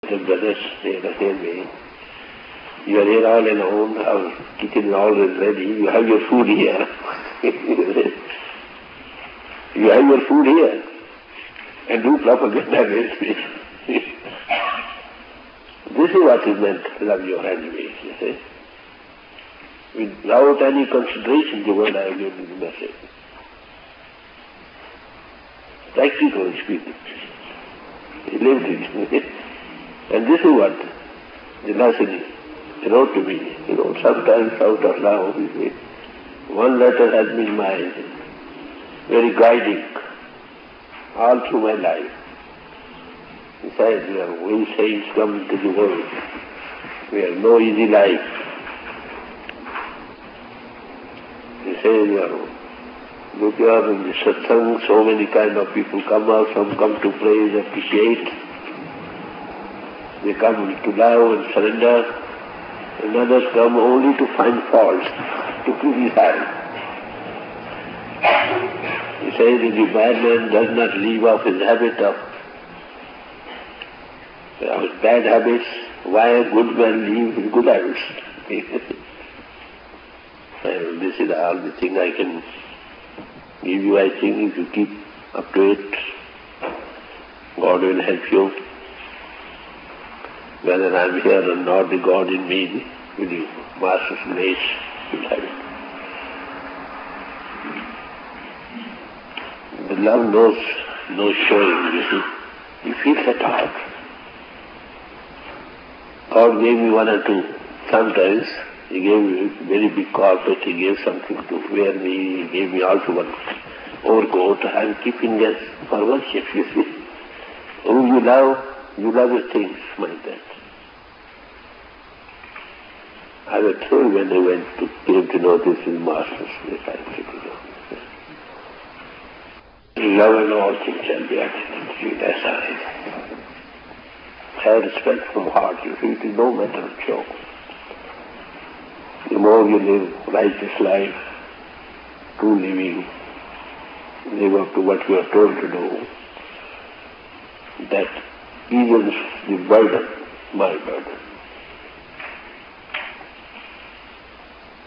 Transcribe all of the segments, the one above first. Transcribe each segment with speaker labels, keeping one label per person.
Speaker 1: The brothers say the same way. You are here all alone, our kitchen is always ready, you have your food here. You have your food here, and do propaganda against me. This is what is meant, love your enemies, you see. Without any consideration, the word I have given the message. Practical speaking. He lived it. And this is what the lesson is. He wrote to me, sometimes out of love, one letter has been very guiding all through my life. He said, we saints come into the world. We have no easy life. He says, look here in the satsang, so many kind of people come out, some come to praise, appreciate. They come to love and surrender, and others come only to find faults, to criticize. He says, if the bad man does not leave off his habit of bad habits, why a good man leave his good habits? And this is all the thing I can give you. I think if you keep up to it, God will help you. Whether I am here or not, the God in me, with the Master's grace, will have it. The love knows no showing, you see. He feels at heart. God gave me one or two. Sometimes He gave me a very big carpet, He gave something to wear me, He gave me also one overcoat. I am keeping this for worship, you see. Whom you love His things like that. I was told when I came to know this is Master's disciple. Love and all things shall be attended to aside. Have respect from heart, you see, it is no matter of joke. The more you live righteous life, true living, live up to what you are told to do, that eases the burden, my burden.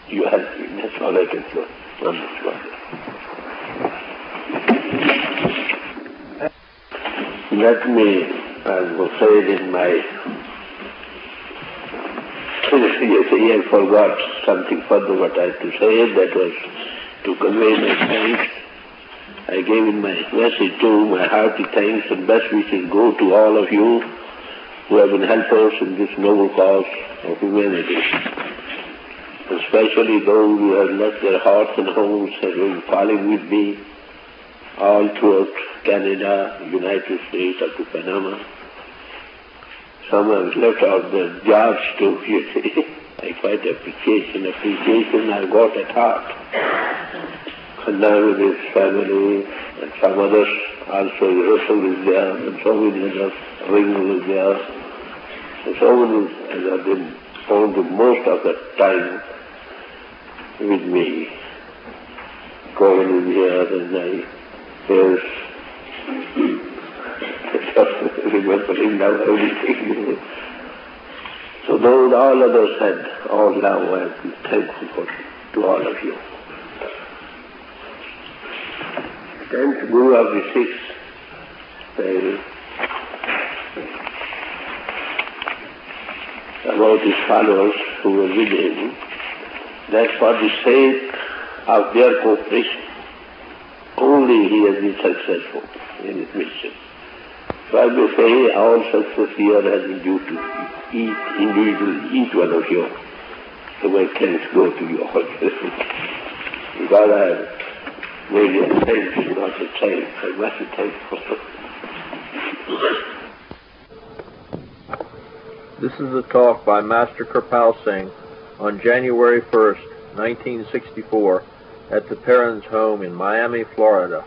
Speaker 1: You help me, that's all I can say on this matter. Let me, as was said in my, I forgot something further what I had to say, that was to convey my thanks. I gave in my message too, my hearty thanks and best wishes go to all of you who have been helpers in this noble cause of humanity. Especially those who have left their hearts and homes and have been following with me all throughout Canada, United States, up to Panama. Some have left out their jobs too, you see. I quite appreciation I got at heart. And now with his family and some others, also Russell is there, and so many others, Ring is there, and so many others have been found most of the time with me. Cohen is here, and I here's remembering now everything. So those all others had all love, I have to be thankful to all of you. 10th Guru of the 6th says about his followers who were with him, that for the sake of their cooperation, only he has been successful in his mission. So I may say all success here has been due to each one of you. So my thanks go to you all. Because I have made your thanks, not a thanks. I must be thankful.
Speaker 2: This is a talk by Master Kirpal Singh on January 1st, 1964, at the parents' home in Miami, Florida.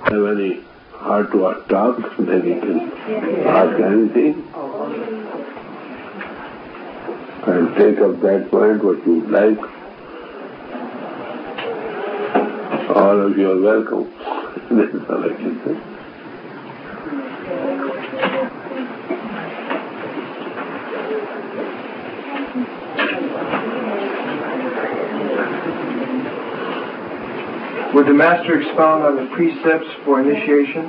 Speaker 1: Have any heart-to-heart talk, then you can ask anything. And take up that point what you would like. All of you are welcome. That's all I can say.
Speaker 3: Would the Master expound on the precepts for initiation?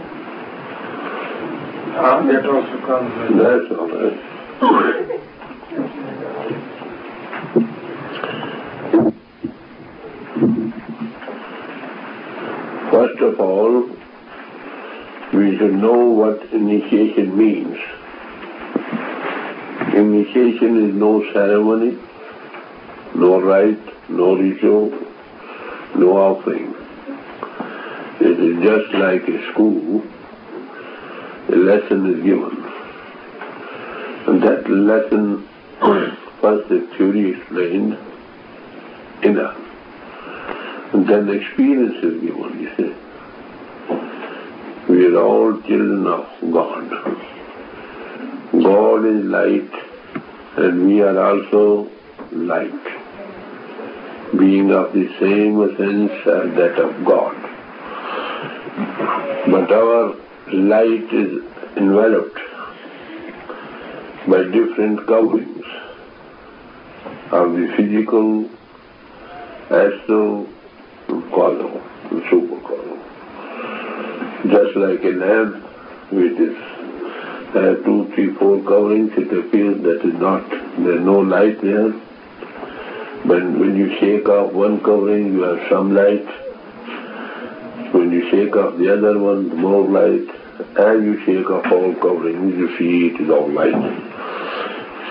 Speaker 3: That also comes.
Speaker 1: That's all right. First of all, we should know what initiation means. Initiation is no ceremony, no rite, no ritual, no offering. It is just like a school. A lesson is given. And that lesson, first the theory explained, enough. And then experience is given, you see. We are all children of God. God is light, and we are also light, being of the same essence as that of God. But our light is enveloped by different coverings of the physical, astral, and causal, and supercausal. Just like a lamp which has 2, 3, 4 coverings, it appears that there is no light there. But when you shake off one covering, you have some light. When you shake off the other one, more light. As you shake off all coverings, you see it is all light.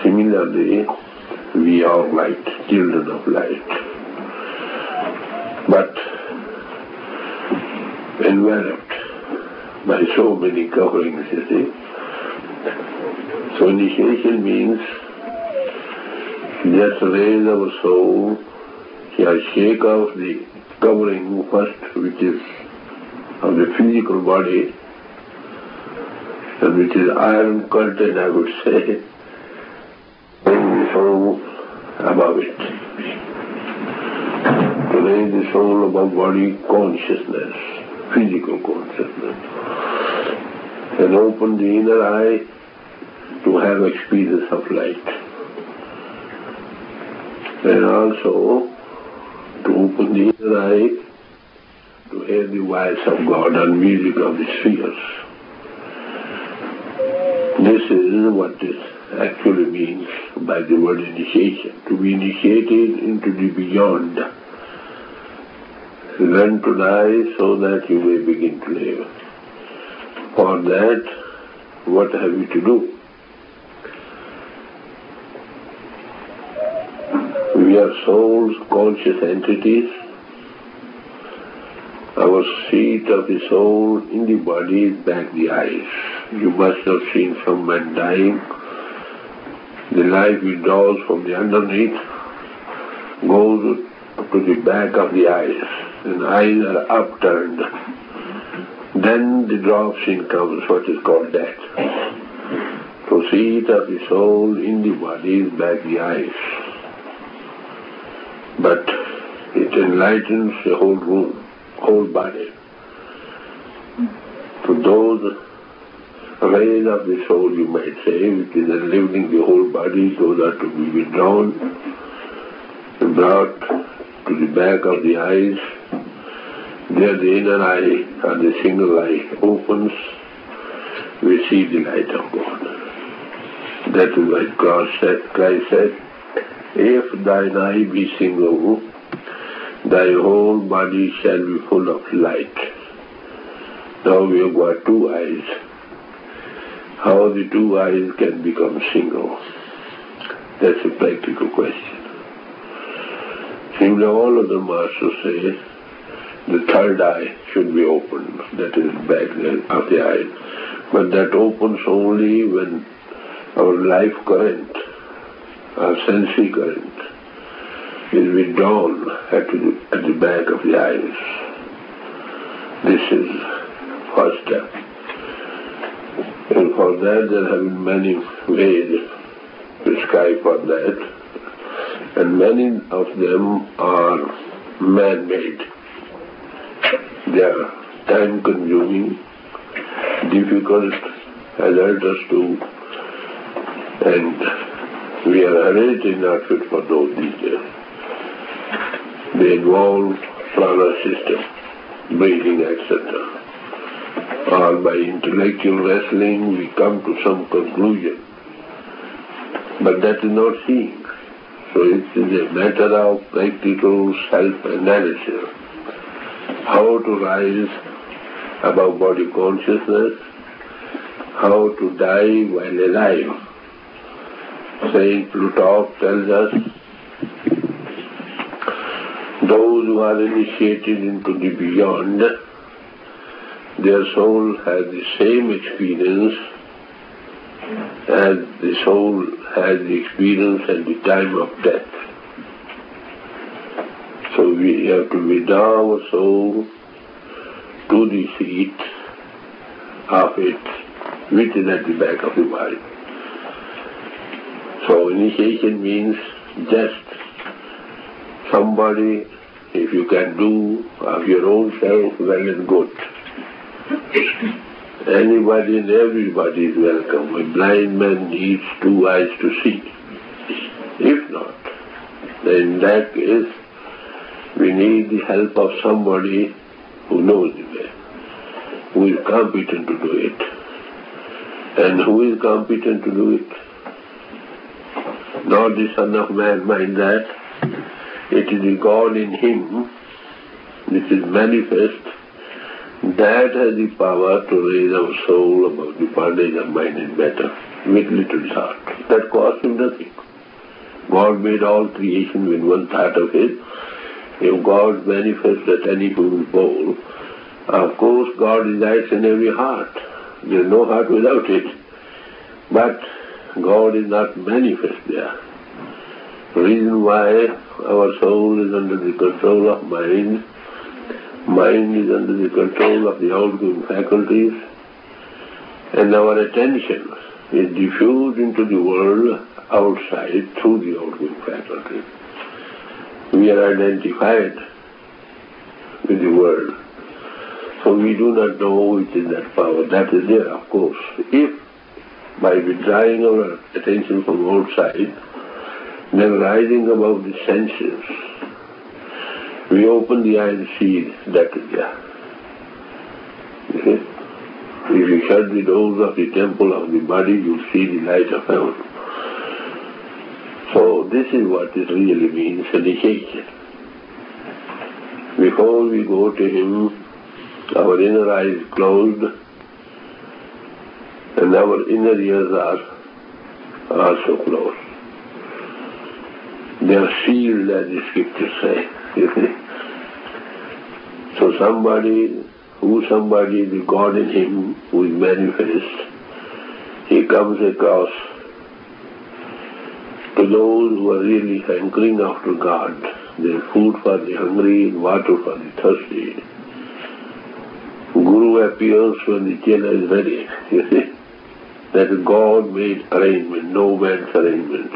Speaker 1: Similarly, we are light, children of light. But enveloped by so many coverings, you see. So initiation means just raise our soul, shake off the covering first, which is of the physical body, and which is iron curtain, I would say, bring the soul above it. To raise the soul above body consciousness, physical consciousness, and open the inner eye to have experience of light. And also to open the inner eye to hear the voice of God and music of the spheres. This is what this actually means by the word initiation. To be initiated into the beyond. Learn to die so that you may begin to live. For that, what have you to do? We are souls, conscious entities. Our seat of the soul in the body is back the eyes. You must have seen some man dying. The life withdraws from the underneath, goes to the back of the eyes, and eyes are upturned. Then the dropsy comes, what is called death. So seat of the soul in the body is back the eyes. But it enlightens the whole room, whole body. To those rays of the soul, you might say, which is enlivening the whole body, those are to be withdrawn and brought to the back of the eyes. There the inner eye, or the single eye, opens. We see the light of God. That is why Christ said, if thine eye be single, thy whole body shall be full of light. Now we have got 2 eyes. How the 2 eyes can become single? That's a practical question. Similarly, all of the masters say the 3rd eye should be opened, that is back of the eye. But that opens only when our life current, our sensory current, is withdrawn at the back of the eyes. This is first step. And for that there have been many ways prescribed for that, and many of them are man-made. They are time-consuming, difficult, hazardous too, and we are hereditary not fit for those these days. They involve prana system. breathing, etc. Or by intellectual wrestling we come to some conclusion. But that is not seeing. So it is a matter of practical self-analysis. How to rise above body consciousness, how to die while alive. Saint Plutarch tells us, those who are initiated into the beyond, their soul has the same experience as the soul has the experience at the time of death. So we have to withdraw our soul to the seat of it, which is at the back of the body. So initiation means just somebody, if you can do of your own self, well and good. Anybody and everybody is welcome. A blind man needs 2 eyes to see. If not, then in that case, we need the help of somebody who knows the way, who is competent to do it. And who is competent to do it? Not the Son of Man, mind that. It is the God in him, which is manifest, that has the power to raise our soul above the bondage of mind and matter with little thought. That costs him nothing. God made all creation with one thought of his. If God manifests at any human pole, of course God resides in every heart. There is no heart without it. But God is not manifest there. The reason why our soul is under the control of mind, mind is under the control of the outgoing faculties, and our attention is diffused into the world outside through the outgoing faculties. We are identified with the world. So we do not know which is that power. That is there, of course. If by withdrawing our attention from outside, then rising above the senses, we open the eye and see that is there. You see? If you shut the doors of the temple of the body, you see the light of heaven. So this is what it really means, initiation. Before we go to him, our inner eye is closed and our inner ears are also closed. They are sealed, as the scriptures say. You see? So somebody, the God in him, who is manifest, he comes across to those who are really hankering after God. There is food for the hungry and water for the thirsty. Guru appears when the chela is ready. You see? That is God-made arrangement, no man's arrangement.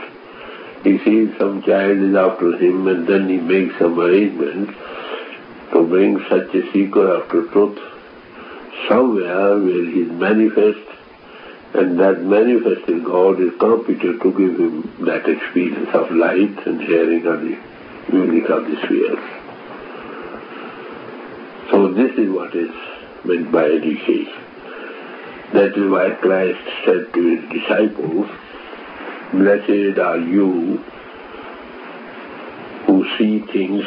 Speaker 1: He sees some child is after him and then he makes some arrangement to bring such a seeker after truth somewhere where he is manifest, and that manifested God is competent to give him that experience of light and hearing of the music of the spheres. So this is what is meant by education. That is why Christ said to his disciples, "Blessed are you who see things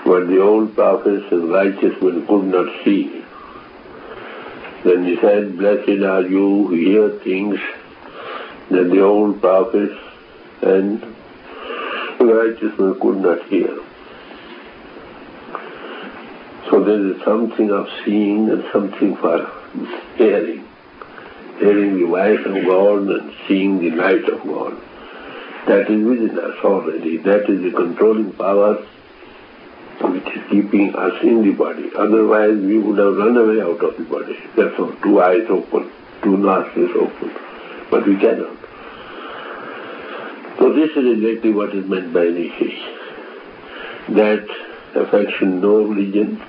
Speaker 1: what the old prophets and righteous men could not see." Then he said, "Blessed are you who hear things that the old prophets and righteous men could not hear." So there is something of seeing and something for hearing. Hearing the voice of God and seeing the light of God. That is within us already. That is the controlling power which is keeping us in the body. Otherwise we would have run away out of the body. That's all. 2 eyes open, 2 nostrils open. But we cannot. So this is exactly what is meant by initiation. That affection no religion,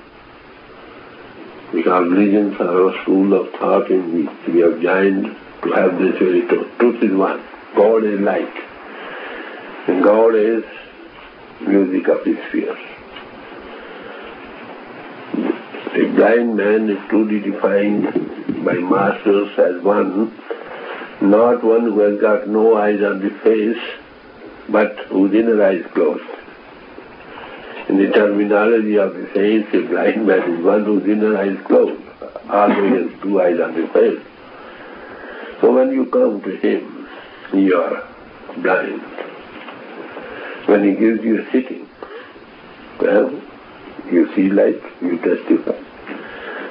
Speaker 1: because religions are a school of thought in which we have joined to have this very truth. Truth is one. God is light. And God is music of the spheres. A blind man is truly defined by masters as one, not one who has got no eyes on the face, but whose inner eyes closed. In the terminology of the saints, a blind man is one whose inner eyes closed, although he has two eyes on the face. So when you come to him, you are blind. When he gives you a sitting, well, you see light, you testify.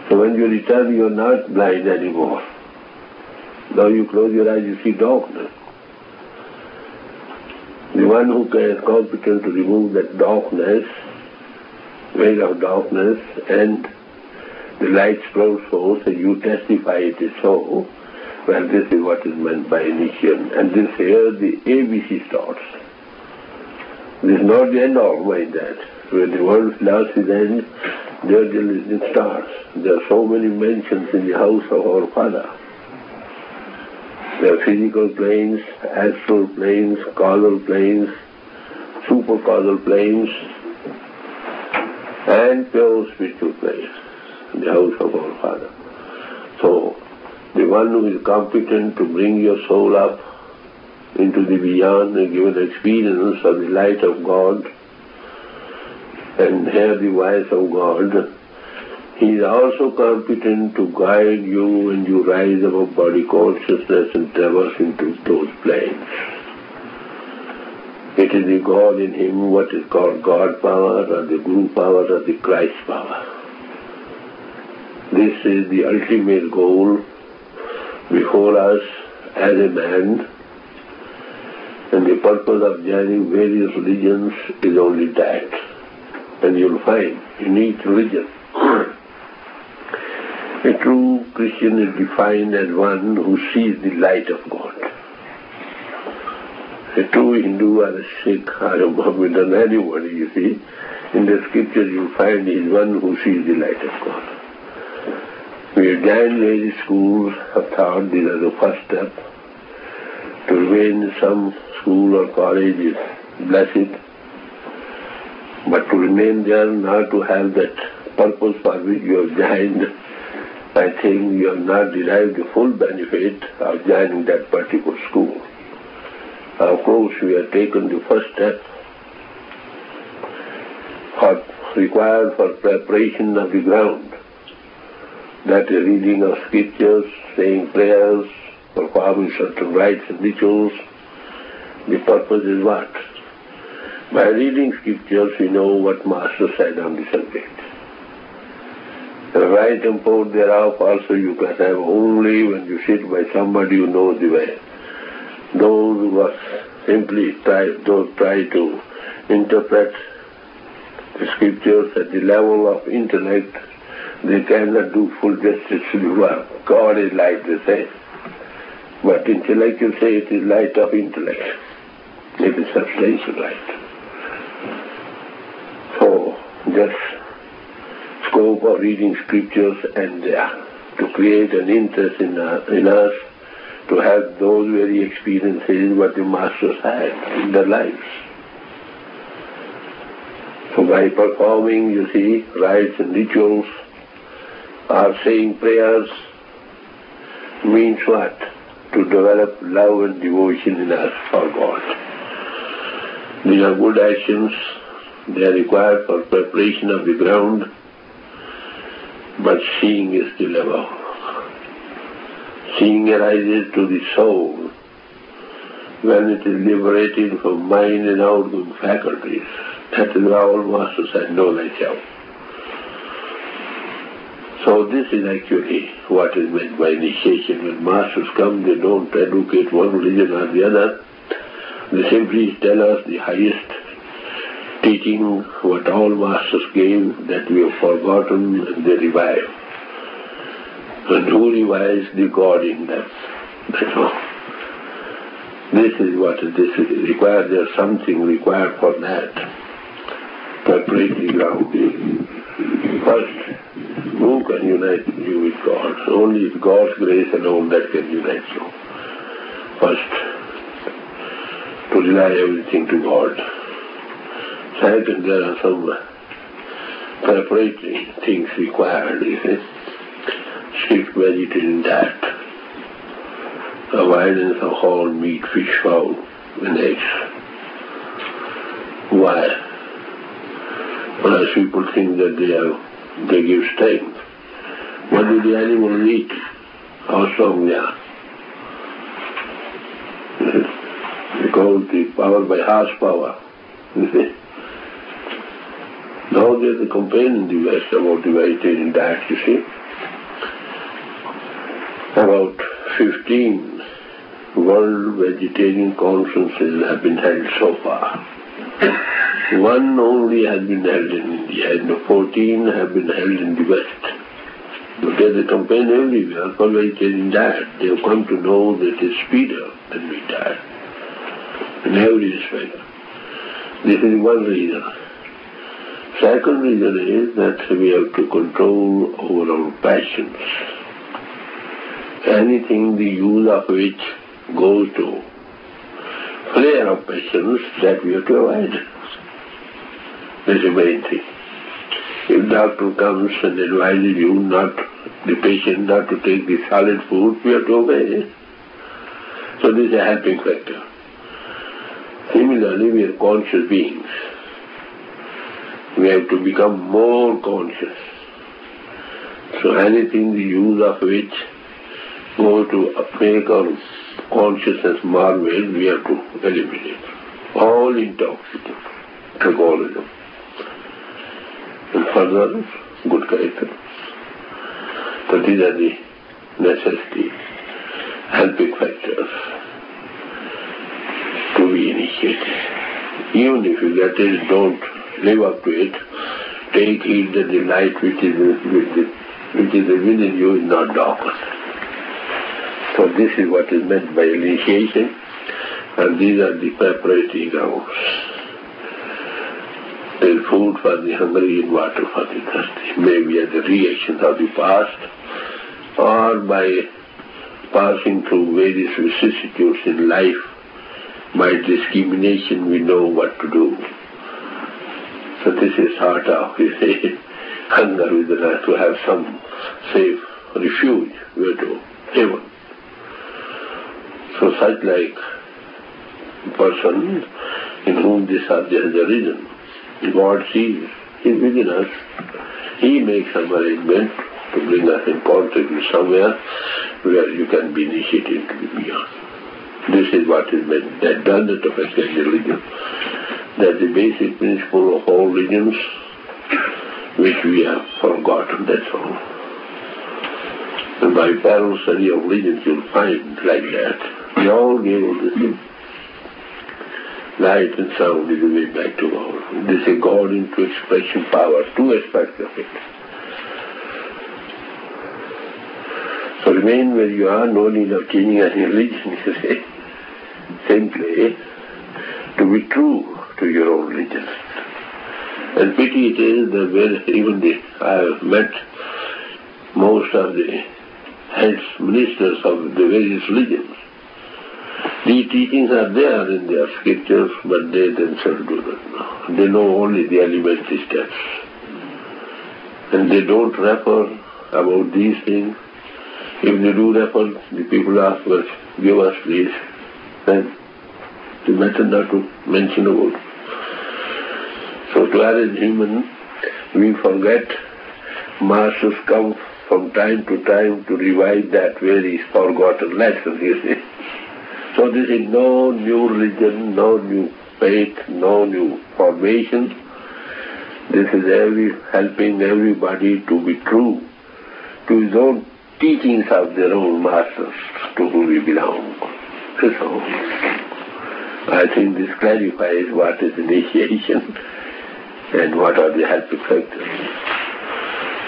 Speaker 1: So when you return, you are not blind anymore. Now you close your eyes, you see darkness. The one who is competent to remove that darkness, veil of darkness, and the light flows forth, and you testify it is so, well, this is what is meant by initiation. And this here, the ABC starts. This is not the end all, mind that. When the world's loss is end, there it starts. There are so many mentions in the house of our Father. There are physical planes, astral planes, causal planes, supercausal planes, and pure spiritual planes in the house of our Father. So, the one who is competent to bring your soul up into the beyond and give an experience of the light of God and hear the voice of God, he is also competent to guide you when you rise above body consciousness and traverse into those planes. It is the God in him, what is called God power or the Guru power or the Christ power. This is the ultimate goal before us as a man, and the purpose of joining various religions is only that. And you'll find in each religion, a true Christian is defined as one who sees the light of God. A true Hindu or a Sikh or a Mohammedan, anybody, you see, in the scripture you'll find he is one who sees the light of God. We have joined various schools of thought. These are the first step. To remain in some school or college is blessed, but to remain there, not to have that purpose for which you have joined, I think you have not derived the full benefit of joining that particular school. Of course, we have taken the first step required for preparation of the ground. That is reading of scriptures, saying prayers, performing certain rites and rituals. The purpose is what? By reading scriptures, we know what Master said on the subject. The right import thereof also you can have only when you sit by somebody who knows the way. Those who are simply try to interpret the scriptures at the level of intellect, they cannot do full justice to the work. God is light, they say. But intellectuals say it is light of intellect. It is substantial light. So, just scope of reading scriptures and to create an interest in us to have those very experiences what the masters had in their lives. So by performing, you see, rites and rituals, or saying prayers, means what? To develop love and devotion in us for God. These are good actions. They are required for preparation of the ground, but seeing is still above. Seeing arises to the soul when it is liberated from mind and outgoing faculties. That is why all masters said, know thyself. So this is actually what is meant by initiation. When masters come, they don't advocate one religion or the other. They simply tell us the highest teaching, what all masters gave, that we have forgotten, and they revive. And who revives? The God in them. That's all. This is what this is required. There's something required for that. Preparate the ground. First, who can unite you with God? Only it's God's grace alone that can unite you. First, to rely everything to God. Second, there are some preparatory things required, you see. Strict vegetarian diet, avoidance of whole meat, fish, fowl, and eggs. Why? Because people think that they give strength. What do the animals eat? How strong they are? They call the power by horsepower. You see? Now there's a complaint in the West about the vegetarian diet, you see. About 15 world vegetarian conferences have been held so far. One only has been held in India, and 14 have been held in the West. But there's a campaign everywhere for vegetarian diet. They have come to know that it's sweeter than meat diet, in every respect. This is one reason. Second reason is that we have to control over our passions. Anything the use of which goes to flare of passions, that we have to avoid. That's the main thing. If doctor comes and advises you the patient not to take the solid food, we have to obey. So this is a helping factor. Similarly, we are conscious beings. We have to become more conscious. So anything the use of which go to make our consciousness marvel, we have to eliminate. All intoxicants, alcoholism. And further, good character. So these are the necessities, helping factors to be initiated. Even if you get it, don't live up to it. Take heed that the light which is within you is not darkened. So this is what is meant by initiation, and these are the preparatory grounds. There is food for the hungry and water for the thirsty, maybe as a reaction of the past, or by passing through various vicissitudes in life. By discrimination we know what to do. So this is sort of, hunger with us to have some safe refuge where to heaven. So such like a person in whom this subject has arisen, God sees, He is within us. He makes some arrangement to bring us in contact with somewhere where you can be initiated to the beyond. This is what is meant, that does not affect any religion. That's the basic principle of all religions, which we have forgotten, that's all. And by parallel study of religions you'll find like that. We all gave all the same. Light and sound is the way back to all. This is God into expression power, two aspects of it. So remain where you are, no need of changing any religion, you say. Simply to be true to your own religion. And pity it is that I have met most of the heads, ministers of the various religions. These teachings are there in their scriptures, but they themselves do not know. They know only the elementary steps. And they don't refer about these things. If they do refer, the people ask, well, give us these. Then it's better not to mention about it. So to us as human, we forget. Masters come from time to time to revive that very forgotten lesson, you see. So this is no new religion, no new faith, no new formation. This is helping everybody to be true to his own teachings of their own masters to whom we belong. So I think this clarifies what is initiation and what are the helping factors,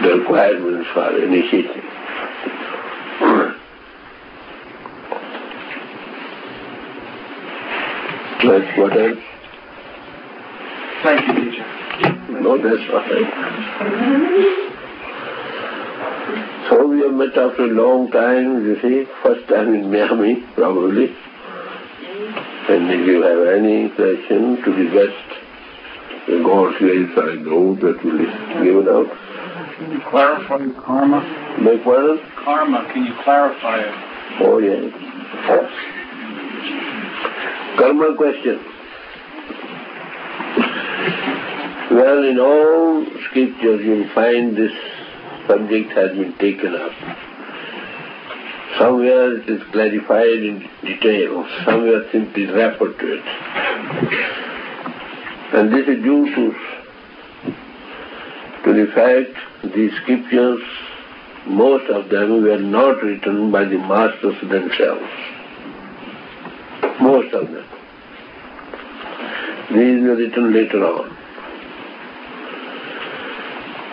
Speaker 1: the requirements for initiation. What else?
Speaker 3: Thank you, teacher.
Speaker 1: No, that's all right. So we have met after a long time, you see, first time in Miami, probably. And if you have any question to the best The God's grace, I know that will be given out.
Speaker 4: Can you clarify karma?
Speaker 1: Beg pardon?
Speaker 4: Karma, can you clarify it?
Speaker 1: Oh, yes. Karma question. Well, in all scriptures you will find this subject has been taken up. Somewhere it is clarified in detail, somewhere simply referred to it. And this is due to the fact these scriptures, most of them were not written by the masters themselves. Most of them. These were written later on.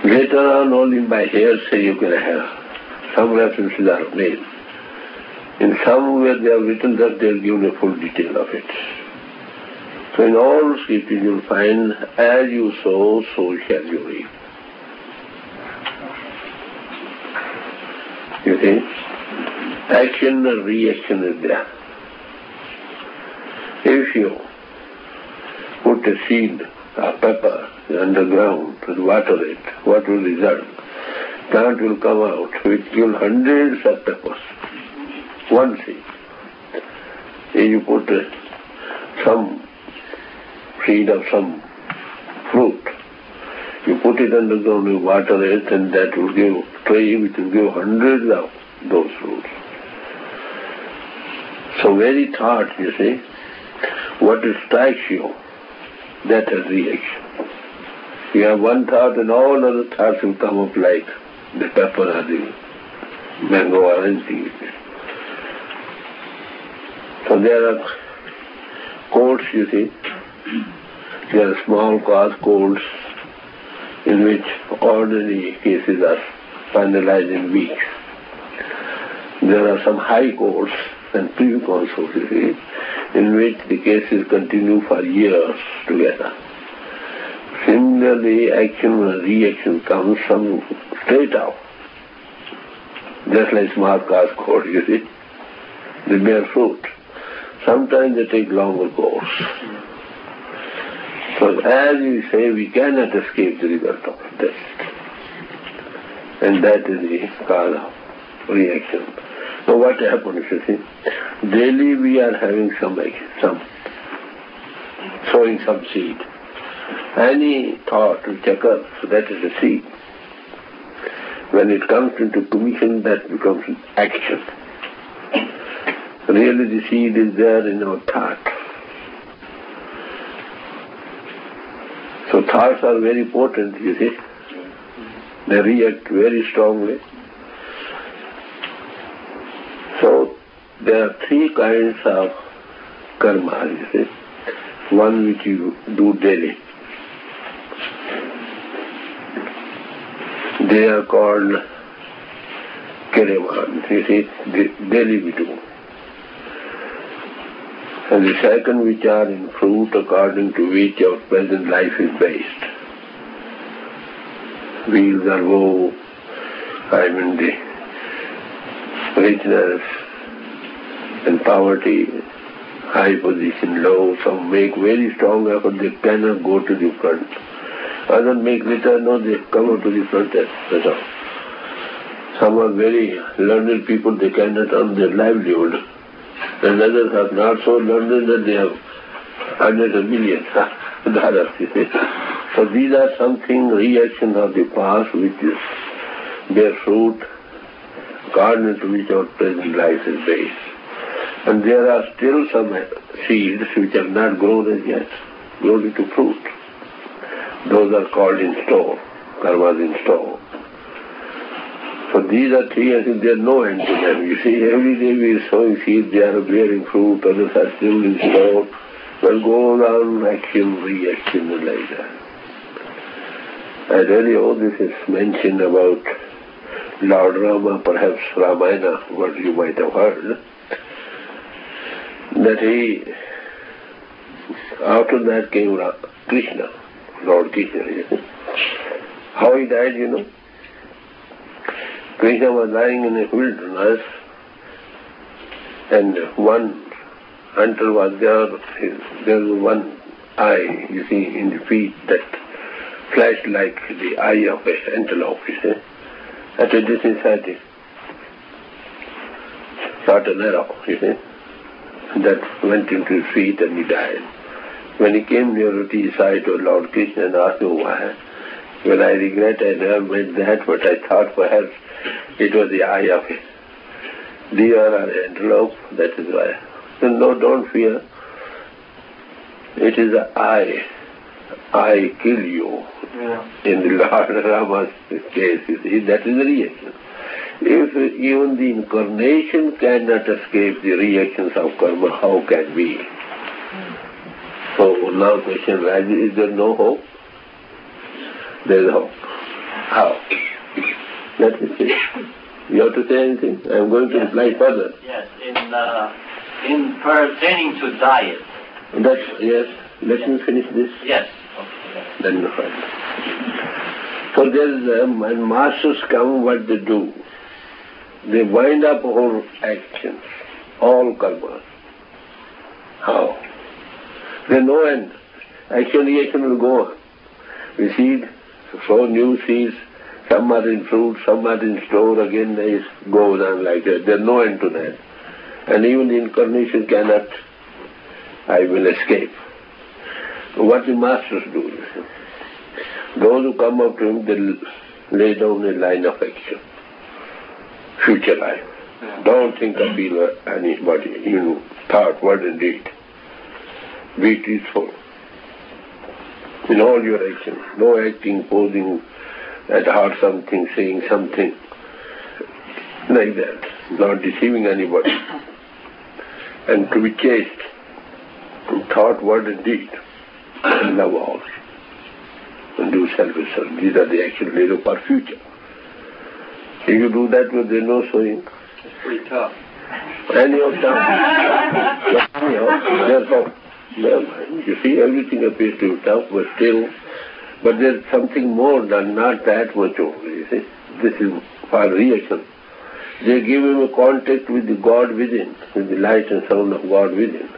Speaker 1: Later on, only by hearsay you can have. Some references are made. In some where they are written that they are given a full detail of it. So in all scriptures you will find, as you sow, so shall you reap. You see? Action and reaction is there. If you put a seed of pepper underground and water it, what will result? Plant will come out which give hundreds of peppers. One seed. If you put some seed of some fruit, you put it underground, you water it, and that will give tree which will give hundreds of those fruits. So very thought, you see, what strikes you, that has reaction. You have one thought and all other thoughts will come up like the pepper or the mango or anything. So there are codes, you see. There are small cause codes in which ordinary cases are finalized in weeks. There are some high courts and pre-consults, you see, in which the cases continue for years together. Similarly, action and reaction comes some straight out. Just like small cause court, you see. They bear fruit. Sometimes they take longer course. So as we say, we cannot escape the result of this. And that is the cause of reaction. So what happens, you see? Daily we are having some sowing some seed. Any thought which occurs, that is a seed. When it comes into commission, that becomes action. Really the seed is there in our thought. So thoughts are very potent, you see. They react very strongly. So there are three kinds of karma, you see. One which you do daily. They are called Kireman, you see, daily we do. And the second which are in fruit according to which our present life is based. Wheels are low, the richness and poverty, high position, low. Some make very strong effort, they cannot go to the front. Others make little, no, they come up to the front, that's all. Some are very learned people, they cannot earn their livelihood. And others are not so learned that they have hundreds of millions of dollars, you see. So these are something, reactions of the past which is bear fruit according to which our present life is based. And there are still some seeds which have not grown as yet, grown into fruit. Those are called in store, karmas in store. So these are three, I think there is no end to them. You see, every day we are sowing seeds, they are bearing fruit, others are still in store. Well, go on, action, reaction, and like that. I tell you, this is mentioned about Lord Rama, perhaps Ramayana, what you might have heard, that he, after that came Krishna, Lord Krishna, you see. How he died, you know. Krishna was lying in a wilderness and one hunter was there. There was one eye, you see, in the feet that flashed like the eye of an antelope, you see. At a distance, it shot an arrow, you see, that went into his feet and he died. When he came near to his side to Lord Krishna and asked him why, well, I regret I never made that, but I thought perhaps it was the eye of a deer or antelope, that is why. So no, don't fear. It is the I kill you. Yeah. In the Lord Rama's case, you see, that is the reaction. If even the incarnation cannot escape the reactions of karma, how can we? So now question arises, is there no hope? There is hope. How? That is it. You have to say anything? I am going to reply further.
Speaker 5: Yes, in pertaining to diet.
Speaker 1: Yes, let me finish this.
Speaker 5: Yes.
Speaker 1: Okay. Then no further. So there is, when masters come, what they do? They wind up all actions, all karmas. How? There is no end. Action, reaction will go on. We seed, sow new seeds, some are in fruit, some are in store, again it goes on like that. There is no end to that. And even the incarnation cannot, I will escape. What the masters do, those who come up to him, they lay down a line of action. Future life. Don't think of anybody, thought, word and deed. Be truthful in all your actions. No acting, posing at heart something, saying something like that. Not deceiving anybody. And to be chaste in thought, word and deed. And love all. And do selfish service. These are the actions laid up for future. If you do that, well, there is no sowing.
Speaker 5: It's pretty tough.
Speaker 1: Anyhow, tough. Therefore, you see, everything appears to be tough, but there's something more than not that much over, you see. This is for reaction. They give him a contact with the God within, with the light and sound of God within.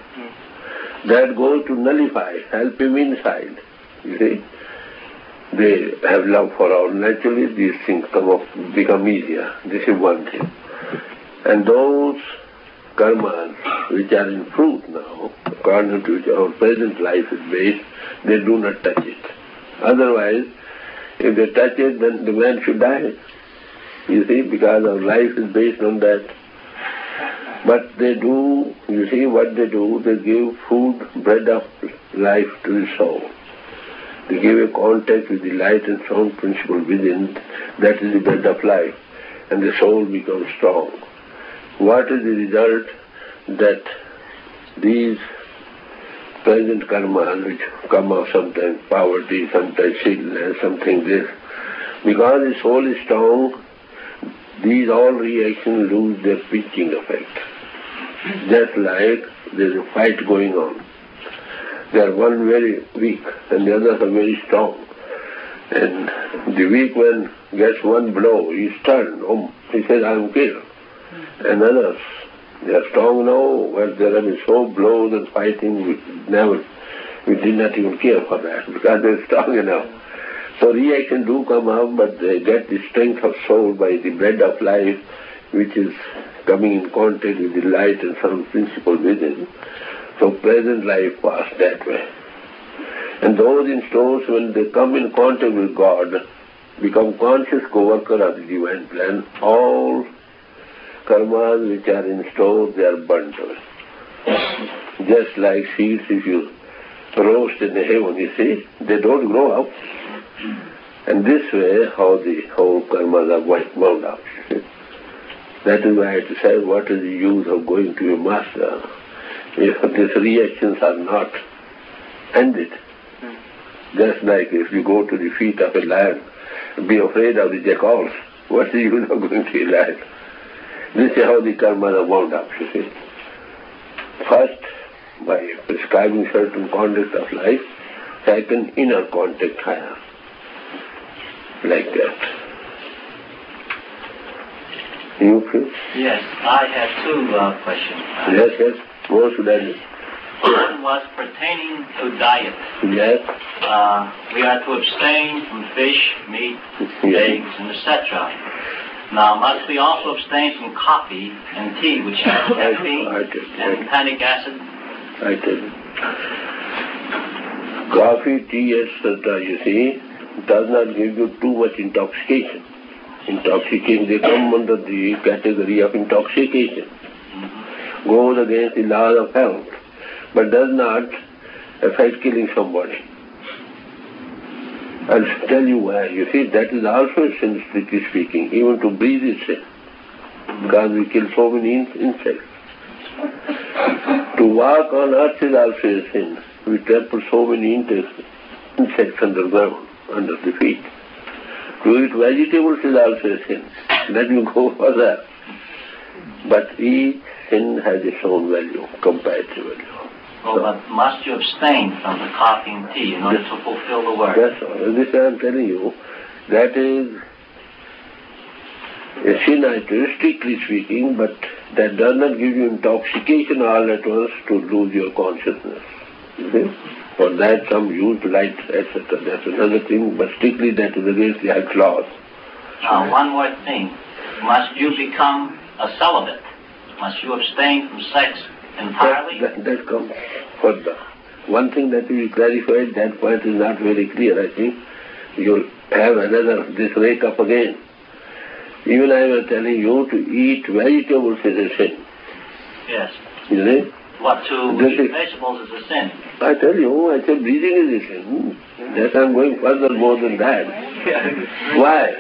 Speaker 1: That goes to nullify, help him inside, you see. They have love for all. Naturally, these things become easier. This is one thing. And those karmas which are in fruit now, according to which our present life is based, they do not touch it. Otherwise, if they touch it, then the man should die. You see, because our life is based on that. But they do, you see what they do, they give food, bread of life to the soul. They give a contact with the light and sound principle within, that is the bread of life, and the soul becomes strong. What is the result? That these present karmas which come of sometimes poverty, sometimes sickness, something this, because the soul is strong, these all reactions lose their pitching effect. Just like there is a fight going on. They are one very weak and the others are very strong. And the weak man gets one blow, he is stunned. He says, I am killed. And others, they are strong now, but there have been so blows and fighting, we did not even care for that because they are strong enough. So reaction do come up, but they get the strength of soul by the bread of life, which is coming in contact with the light and sound principle within. So present life pass that way. And those in stores, when they come in contact with God, become conscious co-worker of the divine plan, all karmas which are in store, they are burnt away. Just like seeds, if you roast in the heaven, you see, they don't grow up. And this way, how the whole karmas are wound up. That is why I had to say, what is the use of going to your master if these reactions are not ended? Just like if you go to the feet of a lion, be afraid of the jackals. What's the use of going to a lion? This is how the karmas are wound up, you see. First, by prescribing certain conduct of life, second, inner contact higher. Like that. You feel?
Speaker 5: Yes, I have two questions.
Speaker 1: Yes. What should I do?
Speaker 5: question was pertaining to diet.
Speaker 1: Yes.
Speaker 5: We are to abstain from fish, meat,
Speaker 1: Yes.
Speaker 5: eggs, and etc. Now, must we also abstain from coffee and tea, which has caffeine and tannic acid?
Speaker 1: I tell you. Coffee, tea, etc., you see, does not give you too much intoxication. Intoxication, they come under the category of intoxication. Goes against the laws of health, but does not affect killing somebody. I'll tell you why. You see, that is also a sin, strictly speaking. Even to breathe is sin, because we kill so many insects. To walk on earth is also a sin. We trample so many insects underground, under the feet. To eat vegetables is also a sin. Let me go further. But each sin has its own value, comparative value.
Speaker 5: Oh, but must you abstain from the coffee and tea in order to fulfill the word?
Speaker 1: That's all. This I am telling you. That is a sin, strictly speaking, but that does not give you intoxication all at once to lose your consciousness. You see? For that some use light, etc. That's another thing, but strictly that is against the health laws.
Speaker 5: Now, one more thing. Must you become a celibate? Must you abstain from sex entirely?
Speaker 1: That comes further. One thing that we clarified, that point is not very clear, I think. You'll have another, this wake up again. Even I was telling you to eat vegetables is a sin.
Speaker 5: Yes.
Speaker 1: You see?
Speaker 5: What, to eat vegetables is a sin?
Speaker 1: I tell you, I said breathing is a sin. Yes, I'm going further more than that. Why?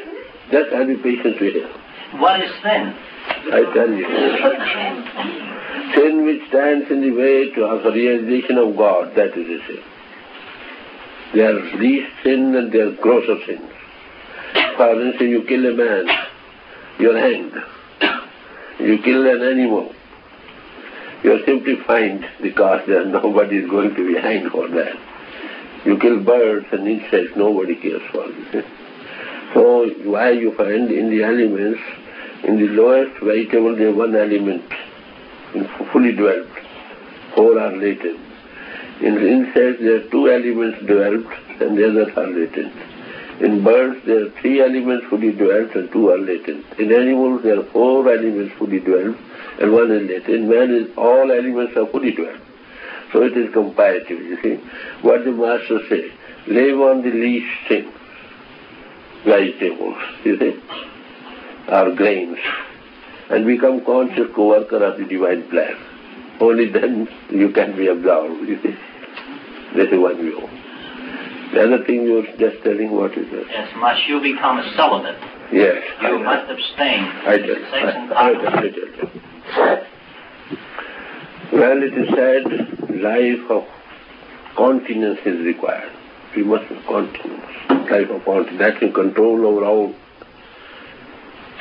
Speaker 1: Just have the patience with it.
Speaker 5: What is sin?
Speaker 1: I tell you. Sin which stands in the way of the realization of God, that is a sin. There are least sin and there are grosser sins. For instance, you kill a man, you are hanged. You kill an animal, you are simply fined because there nobody is going to be hanged for that. You kill birds and insects, nobody cares for it. So why you find in the elements, in the lowest vegetable there is one element fully developed, 4 are latent. In insects there are 2 elements developed and the others are latent. In birds there are 3 elements fully developed and 2 are latent. In animals there are 4 elements fully developed and 1 is latent. In man all elements are fully developed. So it is comparative, you see. What the master says, live on the least things, vegetables, you see, or grains, and become conscious co-worker of the divine plan. Only then you can be absolved, you see. That is one view. The other thing you were just telling, what is that?
Speaker 5: Yes, must you become a celibate?
Speaker 1: Yes.
Speaker 5: You must abstain from sex and
Speaker 1: I
Speaker 5: coffee.
Speaker 1: tell you. Well, it is said, life of continence is required. We must have continence. Life of continence. That can control over all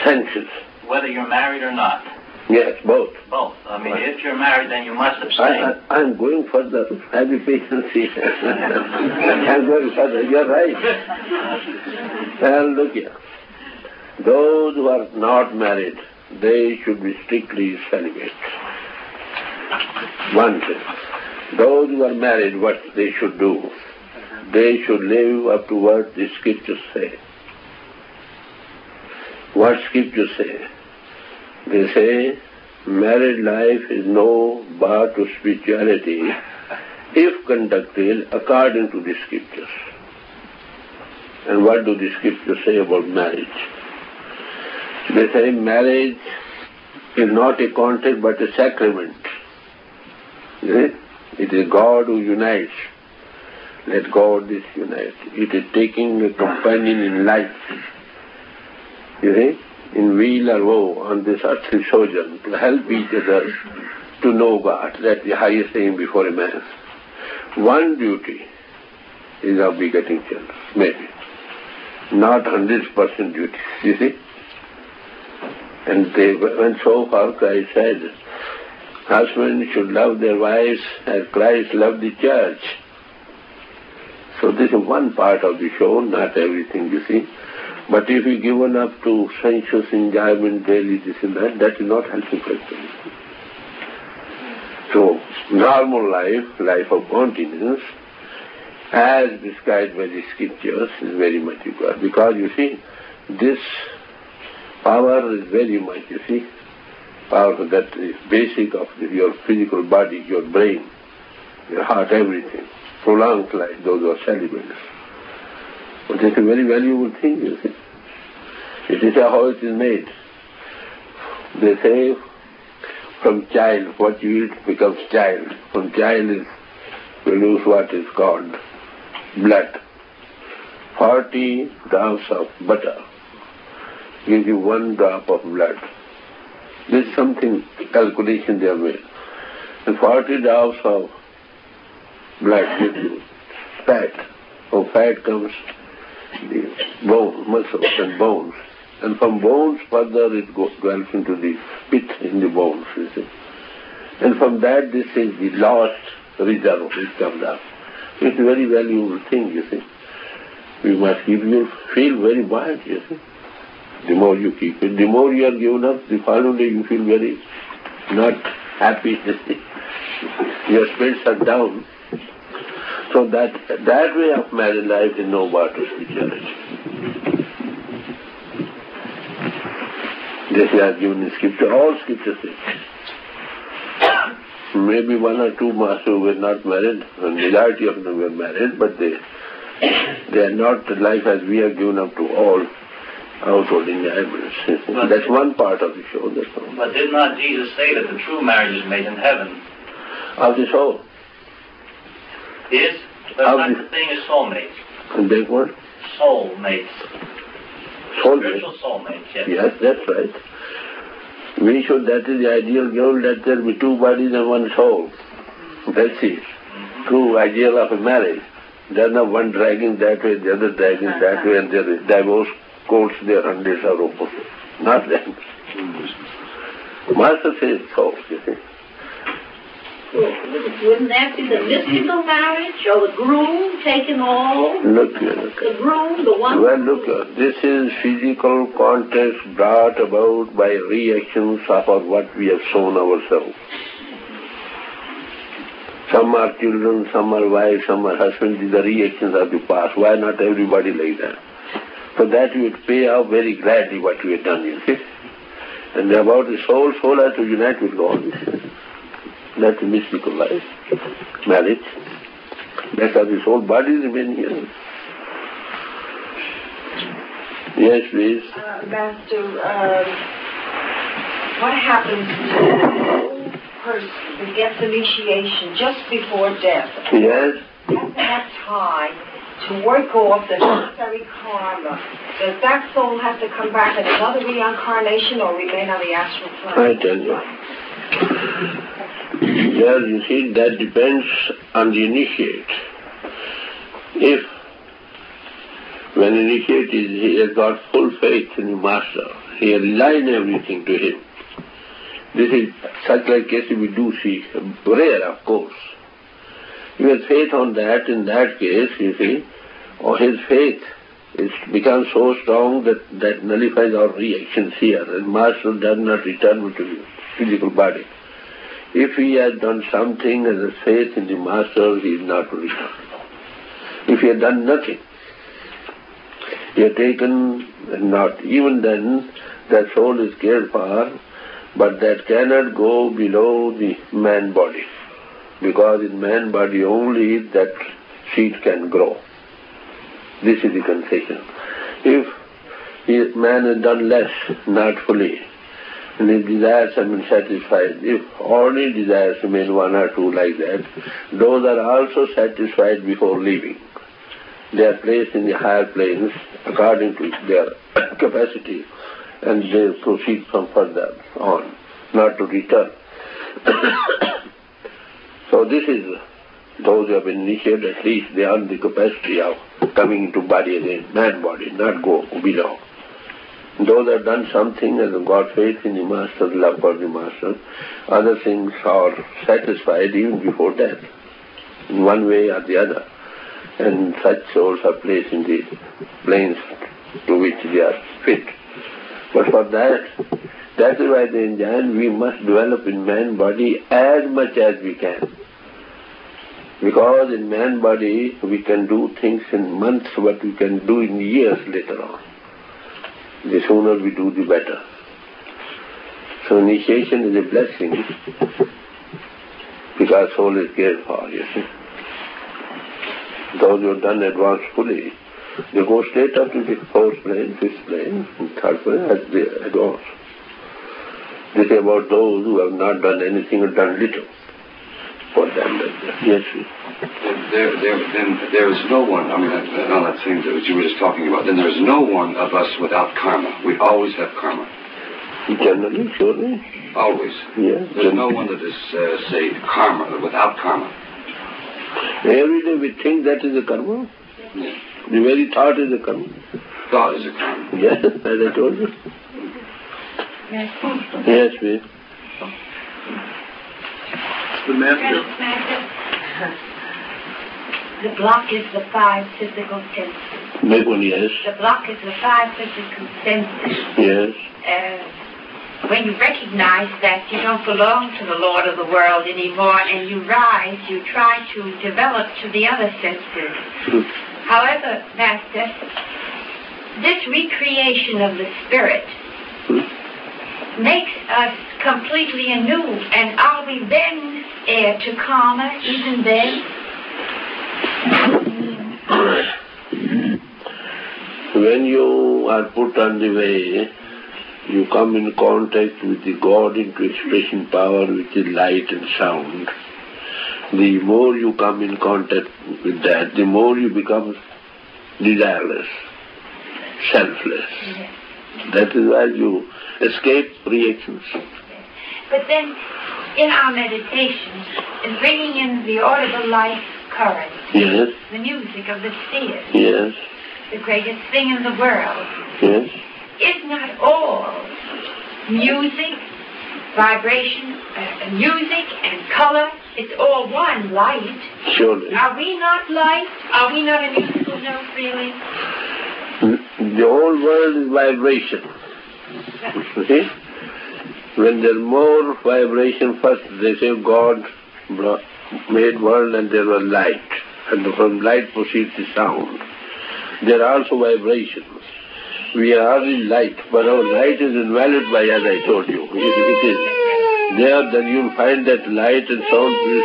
Speaker 1: senses.
Speaker 5: Whether you're married or not.
Speaker 1: Yes, both.
Speaker 5: Both. I mean, if you're married, then you must abstain.
Speaker 1: I'm going further. Have the patience here. I'm going further. You're right. Well, look here. Those who are not married, they should be strictly celibate. One thing. Those who are married, what they should do? They should live up to what the scriptures say. What scriptures say? They say, married life is no bar to spirituality if conducted according to the scriptures. And what do the scriptures say about marriage? They say marriage is not a contract but a sacrament. It is God who unites. Let God disunite. It is taking a companion in life. You see, in weal or woe on this earthly sojourn to help each other to know God. That's the highest aim before a man. One duty is of begetting children, maybe. Not 100% duty, you see. And they went so far, Christ said, husbands should love their wives as Christ loved the church. So this is one part of the show, not everything, you see. But if you're given up to sensuous enjoyment daily, this and that is not helping person. So, normal life of continence, as described by the scriptures, is very much required. Because, you see, this power is very much, you see, power that is basic of your physical body, your brain, your heart, everything. Prolonged life, those are celebrated. But it's a very valuable thing, you see. It is how it is made. They say, from child, what you eat becomes child. From child is produce what is called blood. 40 drops of butter gives you 1 drop of blood. This is something, calculation they have made. And 40 drops of blood gives you fat. From fat comes the bone, muscles and bones. And from bones further it dwells into the pit in the bones, you see. And from that this is the lost reserve which comes up. It's a very valuable thing, you see. We must keep you feel very bad, you see. The more you keep it, the more you are given up, the following day you feel very not happy, you see. Your spirits are down. So that way of married life is no bar to spirituality. This is given in scripture, all scriptures say. Maybe 1 or 2 masters were not married, the majority of them were married, but they are not life as we are given up to all household enjoyments. That's one part of the show. That's all.
Speaker 5: But did not Jesus say that the true marriage is made in heaven?
Speaker 1: Of the soul.
Speaker 5: Yes? There's such a thing as soulmates.
Speaker 1: And they what?
Speaker 5: Soulmates.
Speaker 1: Soulmates.
Speaker 5: Spiritual soulmates, yes.
Speaker 1: Yes, that's right. We should, that is the ideal goal, that there be 2 bodies and 1 soul. That's it. True ideal of a marriage. There's not one dragging that way, the other dragging that way, and there is divorce courts there hundreds are open. Not that. Master says so, you see.
Speaker 6: Wouldn't that be the mystical marriage, or the groom taking all?
Speaker 1: Look here.
Speaker 6: The groom, the one.
Speaker 1: Well, look here. This is physical context brought about by reactions of what we have sown ourselves. Some are children, some are wives, some are husbands. These are reactions of the past. Why not everybody like that? For that we would pay off very gladly what we have done, you see. And about the soul has to unite with God. That's a mystical life. Marriage. That's how the soul body remain here. Yes, please.
Speaker 7: Master, what happens to the person who gets initiation just before death?
Speaker 1: Yes.
Speaker 7: At that time, to work off the necessary karma, does that soul have to come back in another reincarnation or remain on the astral plane?
Speaker 1: I tell you. Well, you see, that depends on the initiate. If, when initiate he has got full faith in the master, he has resigned everything to him. This is such like case we do see, rare of course. He has faith on that, in that case, you see, or his faith is becomes so strong that nullifies our reactions here, and master does not return to his physical body. If he has done something as a faith in the master, he is not to return. If he has done nothing, he has taken not, even then that soul is cared for, but that cannot go below the man body, because in man body only that seed can grow. This is the concession. If man has done less, not fully, and his desires have been satisfied, if only desires remain 1 or 2 like that, those are also satisfied before leaving. They are placed in the higher planes according to their capacity, and they proceed from further on, not to return. So this is, those who have been initiated, at least they are the capacity of coming into body again, man body, not go below. Those who have done something and have got faith in the master, love for the master, other things are satisfied even before death, in one way or the other. And such souls are placed in the planes to which they are fit. But for that, That is why in Jain we must develop in man body as much as we can. Because in man body we can do things in months what we can do in years later on. The sooner we do, the better. So initiation is a blessing because soul is cared for, you see. Those who have done advanced fully, they go straight up to the fourth plane, fifth plane, and third plane as they advance. This is about those who have not done anything or done little. For them, yes.
Speaker 8: Then there is no one, on that thing that you were just talking about, then there is no one of us without karma. We always have karma.
Speaker 1: Generally, surely.
Speaker 8: Always.
Speaker 1: Yes.
Speaker 8: There's no one that is, say, karma, without karma.
Speaker 1: Every day we think that is a karma.
Speaker 8: Yeah.
Speaker 1: The very thought is a karma.
Speaker 8: Thought is a karma.
Speaker 1: Yes, as I told you. Yes, please.
Speaker 4: The master.
Speaker 6: The block is the five physical senses.
Speaker 1: Big one, yes.
Speaker 6: The block is the five physical senses.
Speaker 1: Yes.
Speaker 6: When you recognize that you don't belong to the Lord of the world anymore and you rise, you try to develop to the other senses. However, Master, this recreation of the Spirit makes us completely anew, and are we then heir to karma even then?
Speaker 1: When you are put on the way, you come in contact with the God into expression power, which is light and sound. The more you come in contact with that, the more you become desireless, selfless.
Speaker 6: Yes.
Speaker 1: That is why you escape reactions.
Speaker 6: But then, in our meditation, in bringing in the audible life current,
Speaker 1: Yes,
Speaker 6: the music of the spheres,
Speaker 1: yes,
Speaker 6: the greatest thing in the world,
Speaker 1: yes.
Speaker 6: is not all music, vibration, music and color? It's all one light.
Speaker 1: Surely.
Speaker 6: Are we not light? Are we not a musical note, really?
Speaker 1: The whole world is vibration. You see? When there's more vibration, first they say God made world and there was light. And from light proceeds the sound. There are also vibrations. We are in light, but our light is invalid by, as I told you. If it is there, then you'll find that light and sound is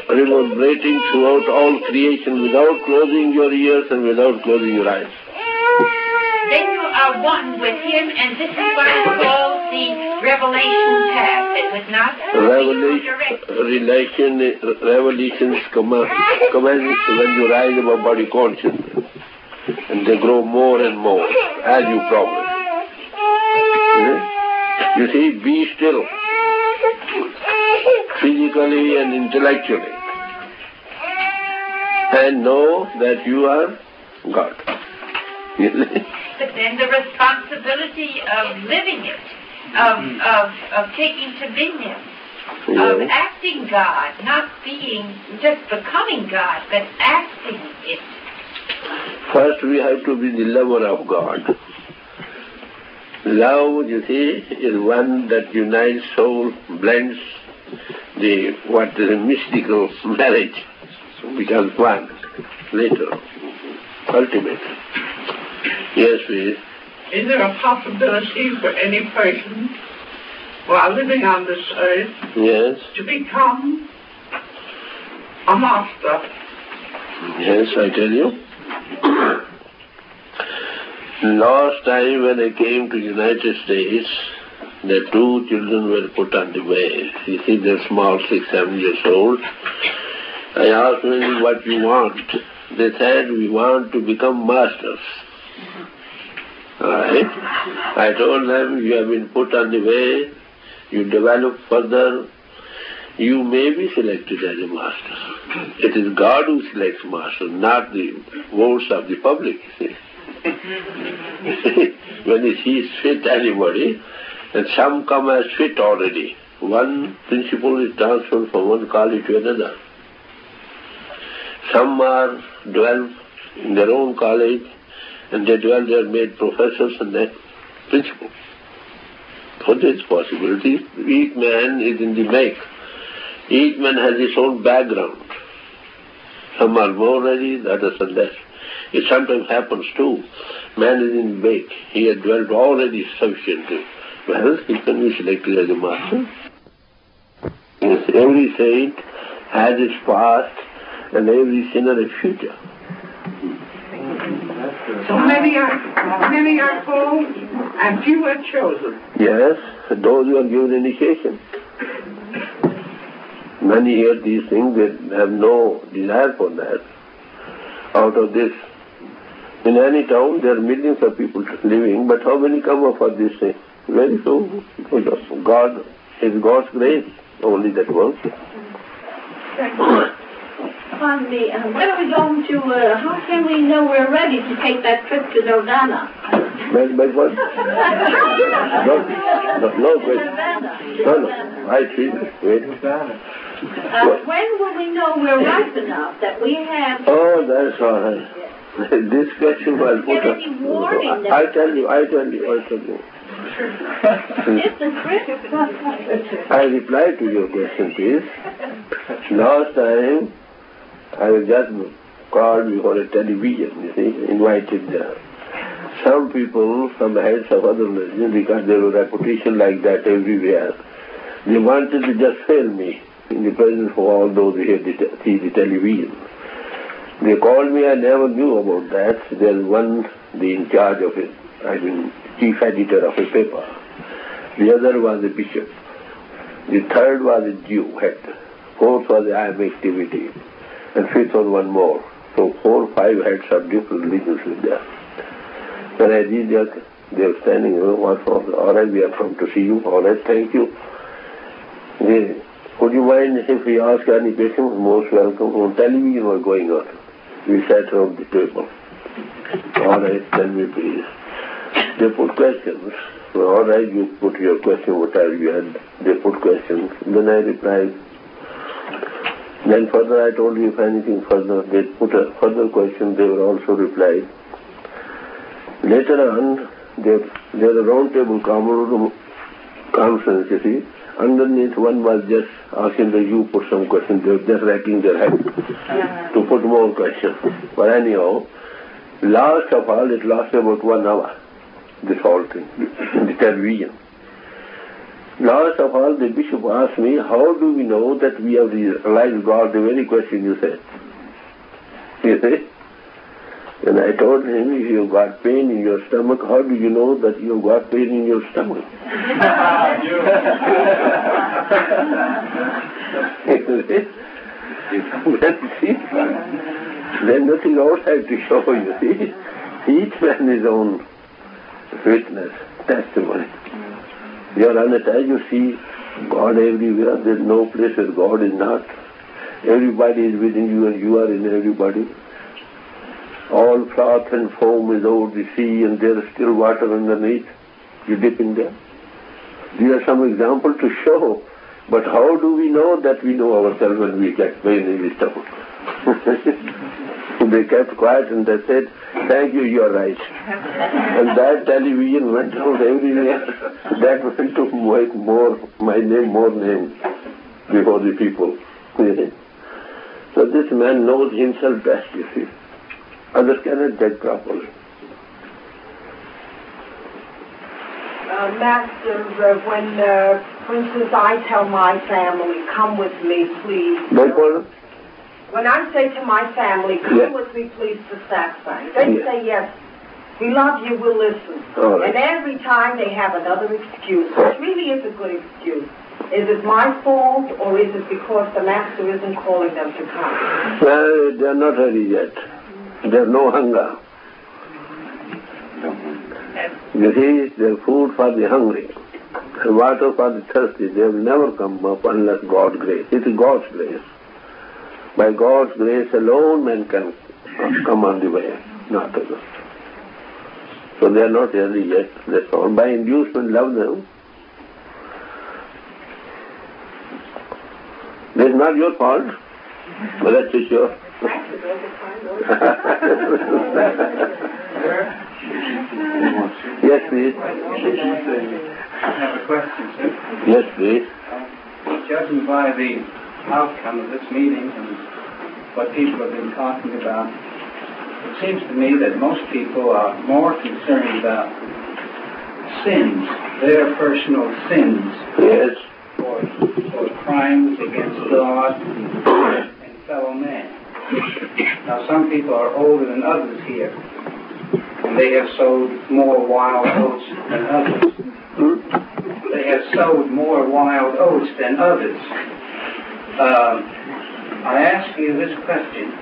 Speaker 1: reverberating throughout all creation without closing your ears and without closing your eyes.
Speaker 6: Then you are one with Him, and this is what is called the revelation path. It was not
Speaker 1: Revelations commence when you rise above body consciousness, and they grow more and more as you progress. You see, be still, physically and intellectually, and know that you are God.
Speaker 6: But then the responsibility of living it, of taking dominion, of acting God, not being just becoming God, but acting it.
Speaker 1: First we have to be the lover of God. Love, you see, is one that unites soul, blends the mystical marriage, becomes one later, ultimately. Yes, please.
Speaker 9: Is there a possibility for any person while living on this earth to become a master?
Speaker 1: Yes, I tell you. Last time when I came to United States, the two children were put on the way. You see, they're small, 6-7 years old. I asked them what you want. They said, we want to become masters. Alright. I told them, you have been put on the way, you develop further, you may be selected as a master. It is God who selects master, not the votes of the public. When he sees fit anybody, and some come as fit already, one principle is transferred from one college to another. Some are dwell in their own college, and they dwell there, made professors and that principle. So there's possibility. Each man is in the make. Each man has his own background. Some are more ready, the others are less. It sometimes happens too. Man is in the make. He has dwelt already sufficiently. Well, he can be selected as a master. Yes, every saint has his past and every sinner a future.
Speaker 9: So many are called and few are chosen.
Speaker 1: Yes, those who are given initiation. Many hear these things, they have no desire for that. Out of this, in any town there are millions of people living, but how many come up for this thing? Very few. God, is God's grace, only that works.
Speaker 10: Finally, when are we going to, how can we know we're ready to take that trip to Nirvana?
Speaker 1: By what? No question. No, I see. Wait.
Speaker 10: When will we know we're ripe enough that we have...
Speaker 1: Oh, that's all right. This question was put up.
Speaker 10: Any warning that...
Speaker 1: I tell you. I reply to your question, please. Last time, I was just called before a television, you see, invited some people from the heads of other religions, because there was reputation like that everywhere. They wanted to just fail me in the presence of all those who had see the television. They called me, I never knew about that. There's one, the in charge of it, chief editor of a paper. The other was a bishop. The third was a Jew head. Fourth was the IM activity. And fifth was one more. So 4 or 5 heads of different religions were there. When I did that, they were standing, what for? All right, we have come to see you. All right, thank you. Would you mind if we ask any questions? Most welcome. On television was going on. We sat around the table. All right, tell me please. They put questions. So, all right, you put your question, whatever you had. They put questions. Then I replied. Then further I told you if anything further, they put a further question, they were also replied. Later on, there's a round table conference, you see. Underneath one was just asking that you put some questions, they were just racking their head to put more questions. But anyhow, last of all, it lasted about 1 hour, this whole thing, the television. Last of all, the bishop asked me, how do we know that we have realized God? The very question you said. You see? And I told him, if you've got pain in your stomach, how do you know that you've got pain in your stomach? There's nothing outside to show, you see. Each man his own witness, testimony. You are unattached, you see God everywhere. There's no place where God is not. Everybody is within you and you are in everybody. All froth and foam is over the sea and there is still water underneath. You dip in there. These are some examples to show. But how do we know that we know ourselves when we get pain in the stomach? They kept quiet and they said, thank you, you're right. And that television went out everywhere. That went to make my name more name before the people. So this man knows himself best, you see. Others cannot judge properly.
Speaker 7: Master, when, for instance, I tell my family, come with me, please. When I say to my family, come with me, please, to Satsang, they say yes. We love you, we'll listen. Right. And every time they have another excuse, which really is a good excuse. Is it my fault, or is it because the Master isn't calling them to come?
Speaker 1: Well, they're not ready yet. There's no hunger. You see, there's food for the hungry and water for the thirsty. They will never come up unless God's grace. It is God's grace. By God's grace alone, man can come on the way, not others. So they are not ready yet. That's all. By inducement, love them. This is not your fault, but that's for sure. Yes, please.
Speaker 11: I have a question, sir.
Speaker 1: Yes, please.
Speaker 11: Judging by the outcome of this meeting and what people have been talking about, it seems to me that most people are more concerned about sins, their personal sins.
Speaker 1: Yes.
Speaker 11: Or crimes against God and fellow men. Now, some people are older than others here, and they have sowed more wild oats than others. They have sowed more wild oats than others. I ask you this question.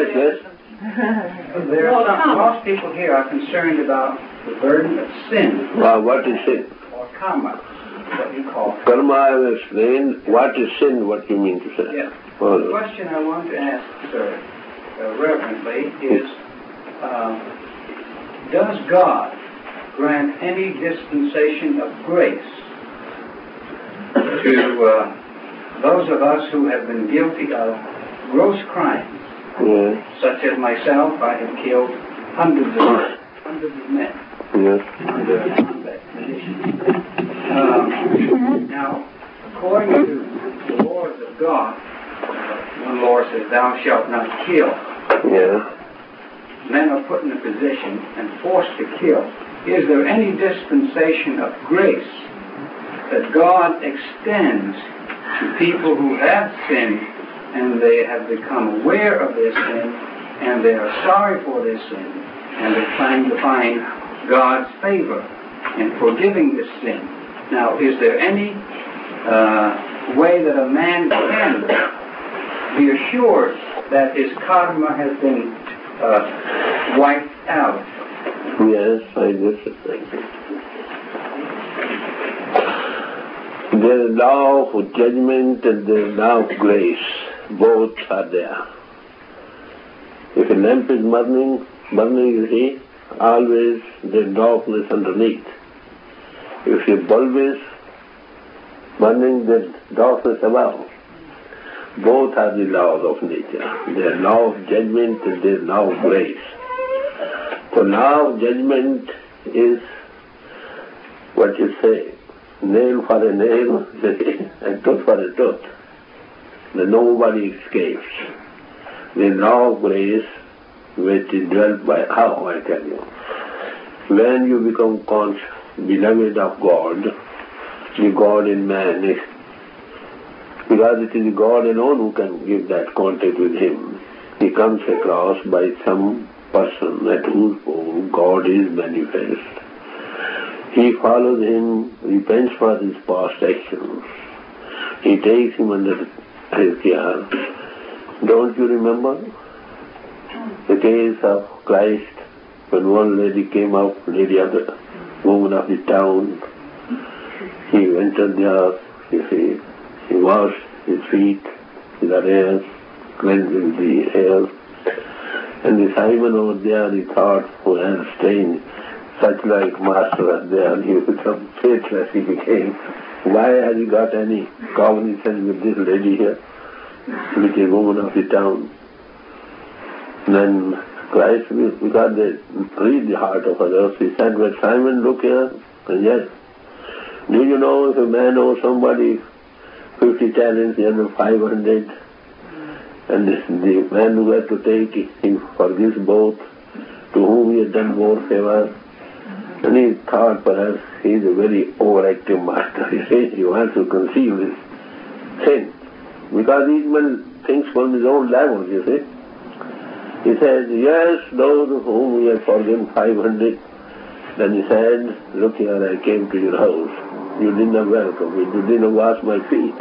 Speaker 1: Yes.
Speaker 11: Most people here are concerned about the burden of sin.
Speaker 1: Well, what is sin?
Speaker 11: Or karma, what you call it.
Speaker 1: Karma, I will explain. What is sin, what you mean to say?
Speaker 11: Yes. The question I want to ask, sir, reverently, is does God grant any dispensation of grace to those of us who have been guilty of gross crimes?
Speaker 1: Yes.
Speaker 11: Such as myself, I have killed hundreds of men.
Speaker 1: Yes.
Speaker 11: Under combat conditions. Now, according to the laws of God, one law says, "Thou shalt not kill."
Speaker 1: Yeah.
Speaker 11: Men are put in a position and forced to kill. Is there any dispensation of grace that God extends to people who have sinned and they have become aware of their sin and they are sorry for their sin and they're trying to find God's favor in forgiving this sin? Now, is there any way that a man can be assured that his karma has been wiped out?
Speaker 1: Yes, I guess it's like that. There is law of judgment and there is law of grace. Both are there. If a lamp is burning, you see, always there is darkness underneath. If a bulb is burning, there is darkness above. Both are the laws of nature. There is law of judgment and there is law of grace. So law of judgment is what you say, nail for a nail and tooth for a tooth. Then nobody escapes. The law of grace, which is dwelt by how, I tell you. When you become beloved of God, the God in man is, because it is God alone who can give that contact with him. He comes across by some person at whose home God is manifest. He follows him, repents for his past actions. He takes him under his care. Don't you remember the case of Christ when one lady came up, lady of the woman of the town? He entered there, you see, he washed his feet with the hairs, cleansing the hairs. And the Simon over there, he thought, who had stained such like master was there, he became faithless, he became. Why has he got any cognizance with this lady here, which is woman of the town? Then Christ, because they read the heart of others, he said, well, Simon, look here, and yes, do you know if a man owes somebody 50 talents, he has 500, and the man who had to take, he forgives both, to whom he had done more favor. And he thought perhaps he is a very overactive master. He says he wants to conceal his sin. Because each man thinks from his own level, you see. He said, yes, those of whom we have forgiven 500. Then he said, look here, I came to your house. You did not welcome me. You did not wash my feet.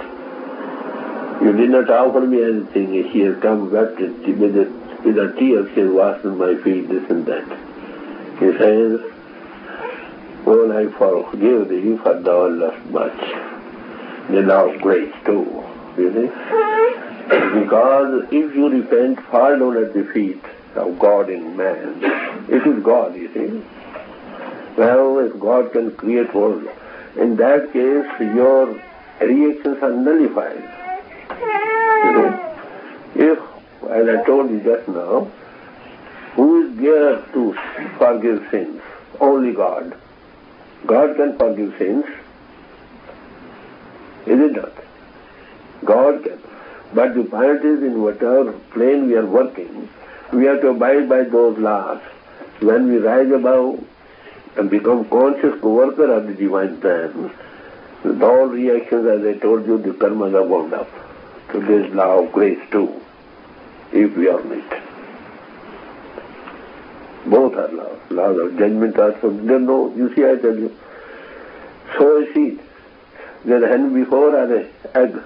Speaker 1: You did not offer me anything. He has come wept with the tears, he has washed my feet, this and that. He says, well, I forgive thee, for thou lovest much. The law of grace too, you see. Because if you repent, fall down at the feet of God in man. It is God, you see. Well, if God can create world, in that case, your reactions are nullified. If, as I told you just now, who is geared to forgive sins? Only God. God can forgive sins. Is it not? God can. But the point is, in whatever plane we are working, we have to abide by those laws. When we rise above and become conscious co-worker of the divine plan, with all reactions, as I told you, the karmas are wound up. So there is law of grace too, if we are on it. Both are laws. Laws of judgment also. There no, you see, I tell you, sow a seed. There's a hen before or an egg.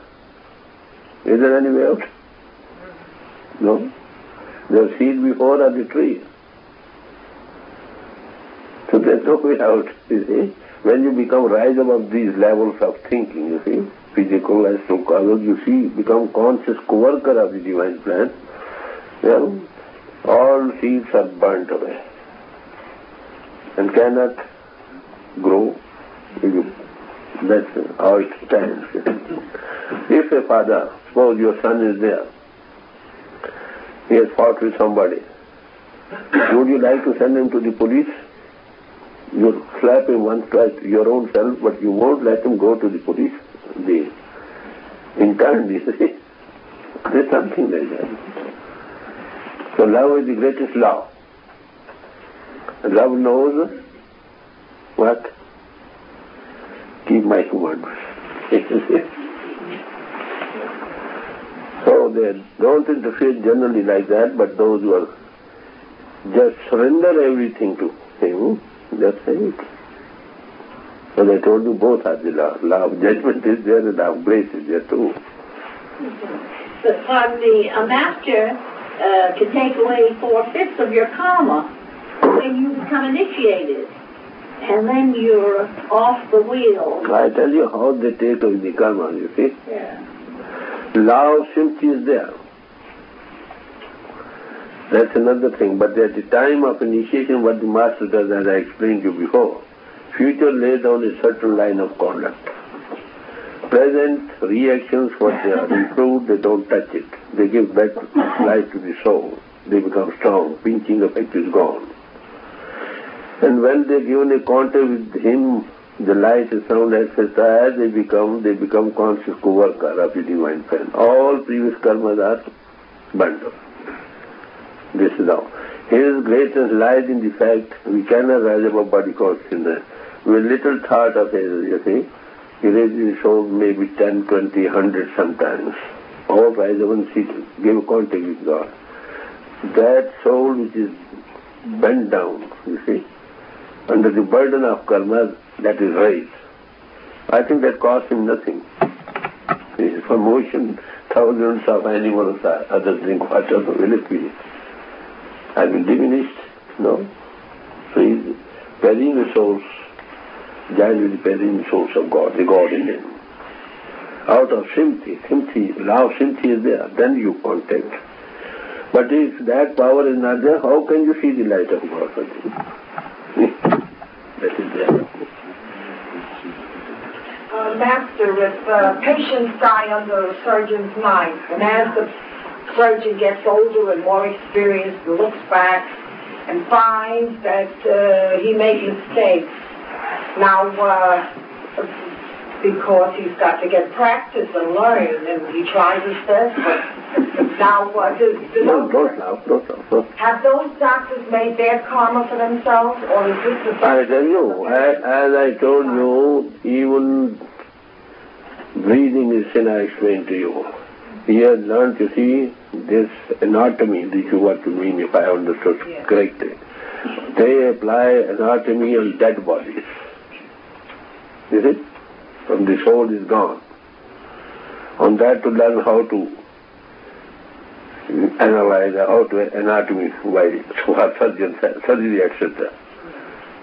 Speaker 1: Is there any way out? No. There's seed before or the tree. So there's no way out, you see. When you rise above these levels of thinking, you see, physical, astral, causal, you see, become conscious co-worker of the divine plan, well, all seeds are burnt away and cannot grow. That's how it stands. If a father, suppose your son is there, he has fought with somebody, would you like to send him to the police? You slap him once, twice, your own self, but you won't let him go to the police. The interned, you see. There's something like that. So love is the greatest law. Love knows what? Keep my commandments. So they don't interfere generally like that, but those who are just surrender everything to him, that's it. So I told you both are the law. Law of judgment is there and law of grace is there too.
Speaker 10: But a master can take away 4/5 of your karma when you become initiated. And then you're off the wheel.
Speaker 1: I tell you how they take away the karma, you see.
Speaker 10: Yeah.
Speaker 1: Law of sympathy is there. That's another thing. But at the time of initiation, what the master does, as I explained to you before, future lays down a certain line of conduct. Present reactions, what they are improved, they don't touch it. They give back life to the soul. They become strong. Pinching effect is gone. And when they given a contact with him, the light, the sound, etc., as they become conscious co-worker of the divine plan. All previous karmas are burned up. This is how. His greatness lies in the fact we cannot rise above body consciousness. With little thought of his, you see, he raises his soul maybe 10, 20, 100 sometimes. All rise above and sit, give contact with God. That soul which is bent down, you see, under the burden of karma, that is raised. I think that costs him nothing. From ocean, thousands of animals, others drink water, so will it be? Have been diminished? No. So he is carrying the souls, joined with the carrying souls of God, the God in him. Out of sympathy, law of sympathy is there, then you contact. But if that power is not there, how can you see the light of God? That is there.
Speaker 7: Master, if patients die under a surgeon's knife, and as the surgeon gets older and more experienced, looks back and finds that he made mistakes. Now, because he's got to get practice and learn, and he tries his best, but now have those doctors made their karma for themselves, or is this the...
Speaker 1: I tell you, as I told you, even breathing is sin, I explained to you. He has learned to see this anatomy, this is what you mean if I understood correctly. They apply anatomy on dead bodies. Is it? When the soul is gone. On that to learn how to analyze, how to anatomy by surgery, etc.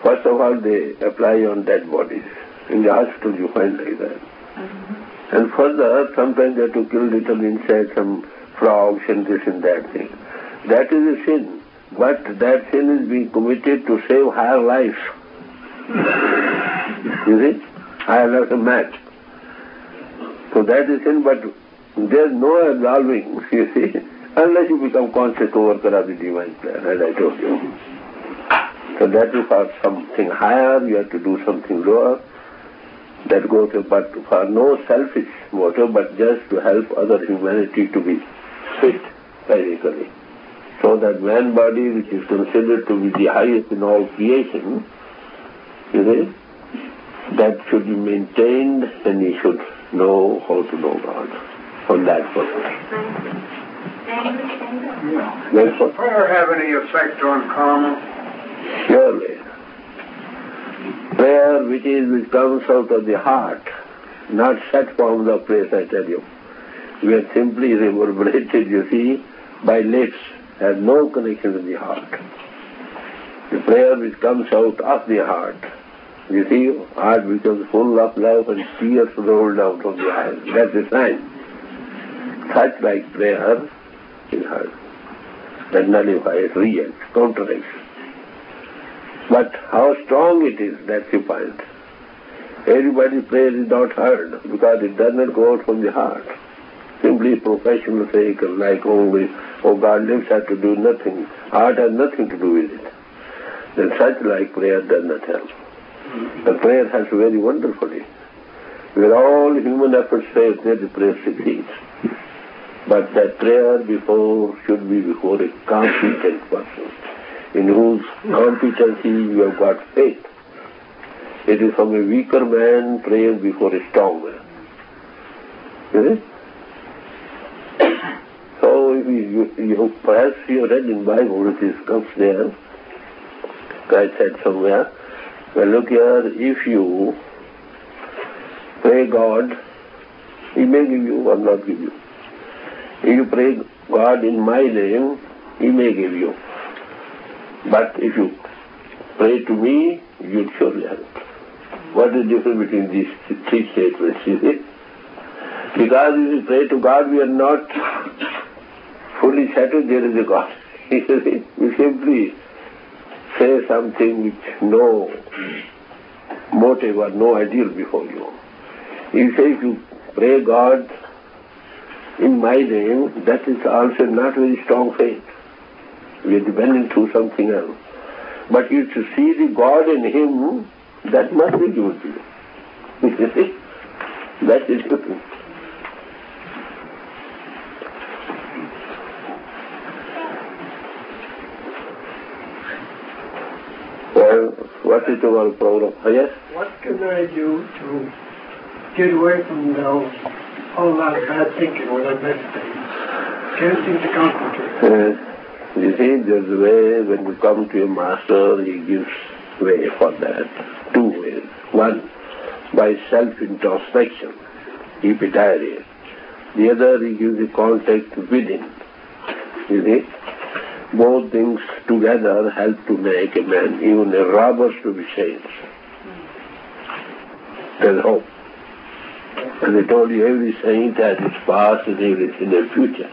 Speaker 1: First of all, they apply on dead bodies. In the hospital you find like that. And further, sometimes they have to kill little insects, some frogs and this and that thing. That is a sin. But that sin is being committed to save higher life. You see? Higher life of match. So that is sin, but there is no absolving, you see, unless you become conscious co-worker of the divine plan, as I told you. So that is for something higher, you have to do something lower. That goes, but for no selfish motive, but just to help other humanity to be fit physically. So that man body, which is considered to be the highest in all creation, you see, that should be maintained, and he should know how to know God on that purpose.
Speaker 11: Does prayer have any effect on karma?
Speaker 1: Surely. Prayer which comes out of the heart, not such forms of praise, I tell you. We are simply reverberated, you see, by lips, has no connection with the heart. The prayer which comes out of the heart, you see, heart becomes full of love and tears roll down from the eyes. That's a sign. Such like prayer is heard. That nullifies, reacts, counteracts. But how strong it is, that's the point. Everybody's prayer is not heard because it does not go out from the heart. Simply professional sake, like only, oh God lives, have to do nothing. Heart has nothing to do with it. Then such like prayer does not help. The prayer has very wonderfully. Where all human efforts fail, there the prayer succeeds. But that prayer should be before a competent person, in whose competency you have got faith. It is from a weaker man praying before a strong man. You see? So you perhaps you read in Bible, it comes there, Christ said somewhere, well look here, if you pray God, He may give you or not give you. If you pray God in my name, He may give you. But if you pray to me, you'll surely help. What is the difference between these three statements, you see? Because if we pray to God, we are not fully settled, there is a God. We simply say something which no motive or no ideal before you. You say if you pray God in my name, that is also not very strong faith. We are depending to something else. But you to see the God in Him, that must be given to you. You see? That is different. Well, what is our problem? Yes?
Speaker 3: What can I do to get away from all that bad thinking when I meditate? Can't seem to concentrate.
Speaker 1: You see, there's a way when you come to a master, he gives way for that. Two ways. One, by self-introspection, keep a diary. The other, he gives a contact within. You see? Both things together help to make a man, even a robber, to be saints. There's hope. As I told you, every saint has its past and every sin has future.